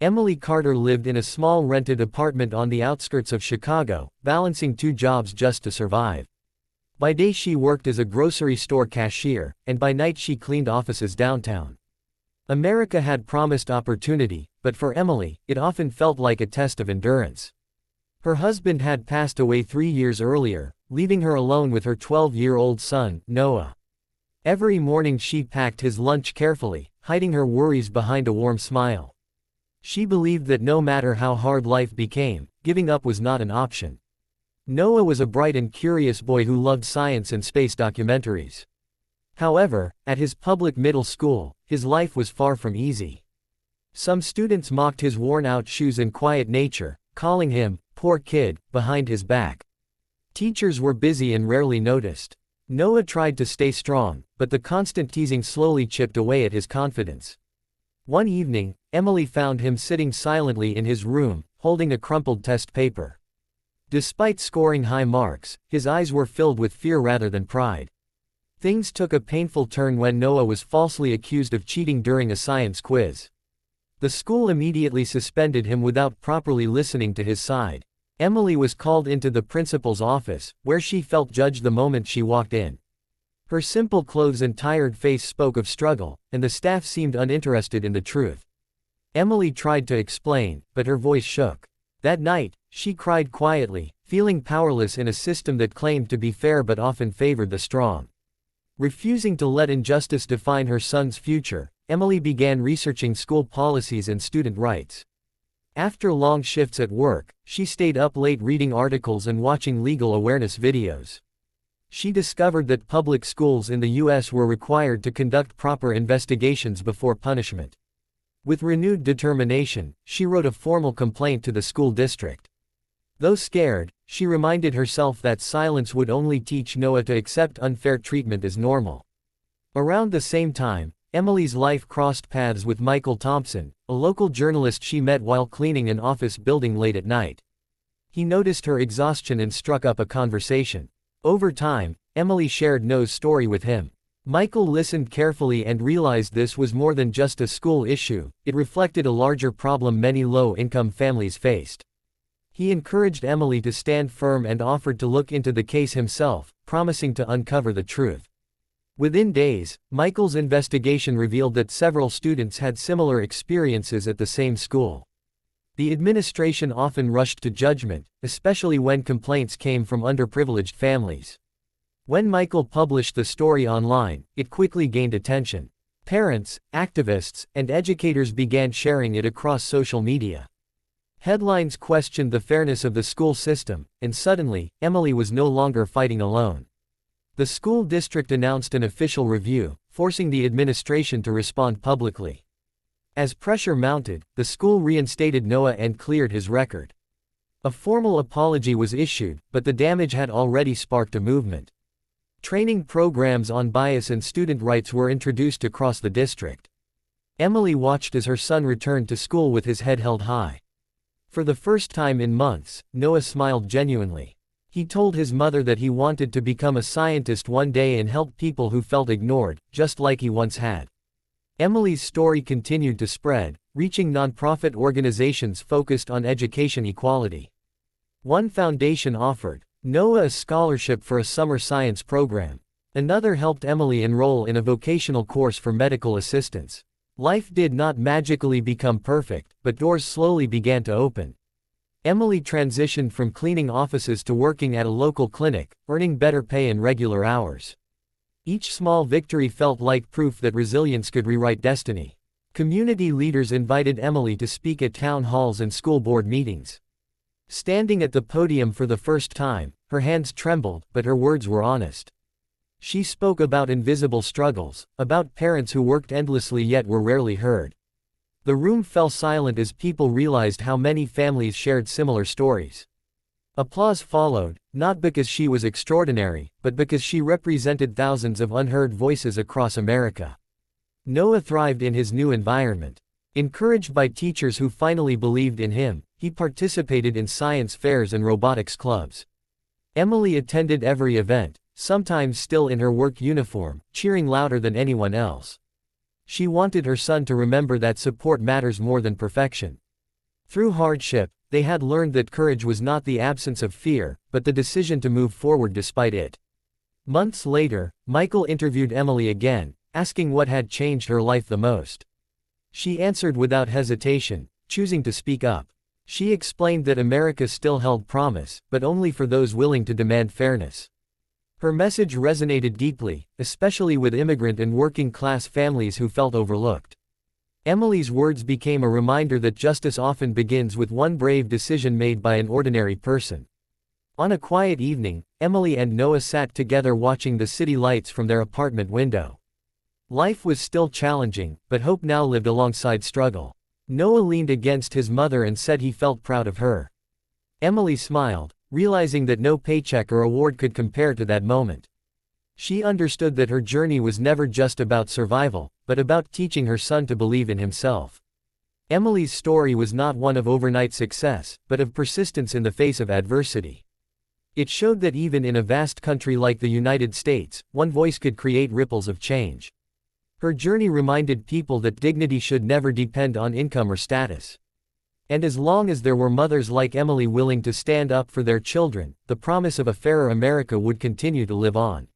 Emily Carter lived in a small rented apartment on the outskirts of Chicago, balancing two jobs just to survive. By day she worked as a grocery store cashier, and by night she cleaned offices downtown. America had promised opportunity, but for Emily, it often felt like a test of endurance. Her husband had passed away 3 years earlier, leaving her alone with her 12-year-old son, Noah. Every morning she packed his lunch carefully, hiding her worries behind a warm smile. She believed that no matter how hard life became, giving up was not an option. Noah was a bright and curious boy who loved science and space documentaries. However, at his public middle school, his life was far from easy. Some students mocked his worn-out shoes and quiet nature, calling him, "poor kid," behind his back. Teachers were busy and rarely noticed. Noah tried to stay strong, but the constant teasing slowly chipped away at his confidence. One evening, Emily found him sitting silently in his room, holding a crumpled test paper. Despite scoring high marks, his eyes were filled with fear rather than pride. Things took a painful turn when Noah was falsely accused of cheating during a science quiz. The school immediately suspended him without properly listening to his side. Emily was called into the principal's office, where she felt judged the moment she walked in. Her simple clothes and tired face spoke of struggle, and the staff seemed uninterested in the truth. Emily tried to explain, but her voice shook. That night, she cried quietly, feeling powerless in a system that claimed to be fair but often favored the strong. Refusing to let injustice define her son's future, Emily began researching school policies and student rights. After long shifts at work, she stayed up late reading articles and watching legal awareness videos. She discovered that public schools in the U.S. were required to conduct proper investigations before punishment. With renewed determination, she wrote a formal complaint to the school district. Though scared, she reminded herself that silence would only teach Noah to accept unfair treatment as normal. Around the same time, Emily's life crossed paths with Michael Thompson, a local journalist she met while cleaning an office building late at night. He noticed her exhaustion and struck up a conversation. Over time, Emily shared Noah's story with him. Michael listened carefully and realized this was more than just a school issue, it reflected a larger problem many low-income families faced. He encouraged Emily to stand firm and offered to look into the case himself, promising to uncover the truth. Within days, Michael's investigation revealed that several students had similar experiences at the same school. The administration often rushed to judgment, especially when complaints came from underprivileged families. When Michael published the story online, it quickly gained attention. Parents, activists, and educators began sharing it across social media. Headlines questioned the fairness of the school system, and suddenly, Emily was no longer fighting alone. The school district announced an official review, forcing the administration to respond publicly. As pressure mounted, the school reinstated Noah and cleared his record. A formal apology was issued, but the damage had already sparked a movement. Training programs on bias and student rights were introduced across the district. Emily watched as her son returned to school with his head held high. For the first time in months, Noah smiled genuinely. He told his mother that he wanted to become a scientist one day and help people who felt ignored, just like he once had. Emily's story continued to spread, reaching nonprofit organizations focused on education equality. One foundation offered Noah a scholarship for a summer science program. Another helped Emily enroll in a vocational course for medical assistance. Life did not magically become perfect, but doors slowly began to open. Emily transitioned from cleaning offices to working at a local clinic, earning better pay and regular hours. Each small victory felt like proof that resilience could rewrite destiny. Community leaders invited Emily to speak at town halls and school board meetings. Standing at the podium for the first time, her hands trembled, but her words were honest. She spoke about invisible struggles, about parents who worked endlessly yet were rarely heard. The room fell silent as people realized how many families shared similar stories. Applause followed, not because she was extraordinary, but because she represented thousands of unheard voices across America. Noah thrived in his new environment. Encouraged by teachers who finally believed in him, he participated in science fairs and robotics clubs. Emily attended every event, sometimes still in her work uniform, cheering louder than anyone else. She wanted her son to remember that support matters more than perfection. Through hardship, they had learned that courage was not the absence of fear, but the decision to move forward despite it. Months later, Michael interviewed Emily again, asking what had changed her life the most. She answered without hesitation, choosing to speak up. She explained that America still held promise, but only for those willing to demand fairness. Her message resonated deeply, especially with immigrant and working-class families who felt overlooked. Emily's words became a reminder that justice often begins with one brave decision made by an ordinary person. On a quiet evening, Emily and Noah sat together watching the city lights from their apartment window. Life was still challenging, but hope now lived alongside struggle. Noah leaned against his mother and said he felt proud of her. Emily smiled, realizing that no paycheck or award could compare to that moment. She understood that her journey was never just about survival, but about teaching her son to believe in himself. Emily's story was not one of overnight success, but of persistence in the face of adversity. It showed that even in a vast country like the United States, one voice could create ripples of change. Her journey reminded people that dignity should never depend on income or status. And as long as there were mothers like Emily willing to stand up for their children, the promise of a fairer America would continue to live on.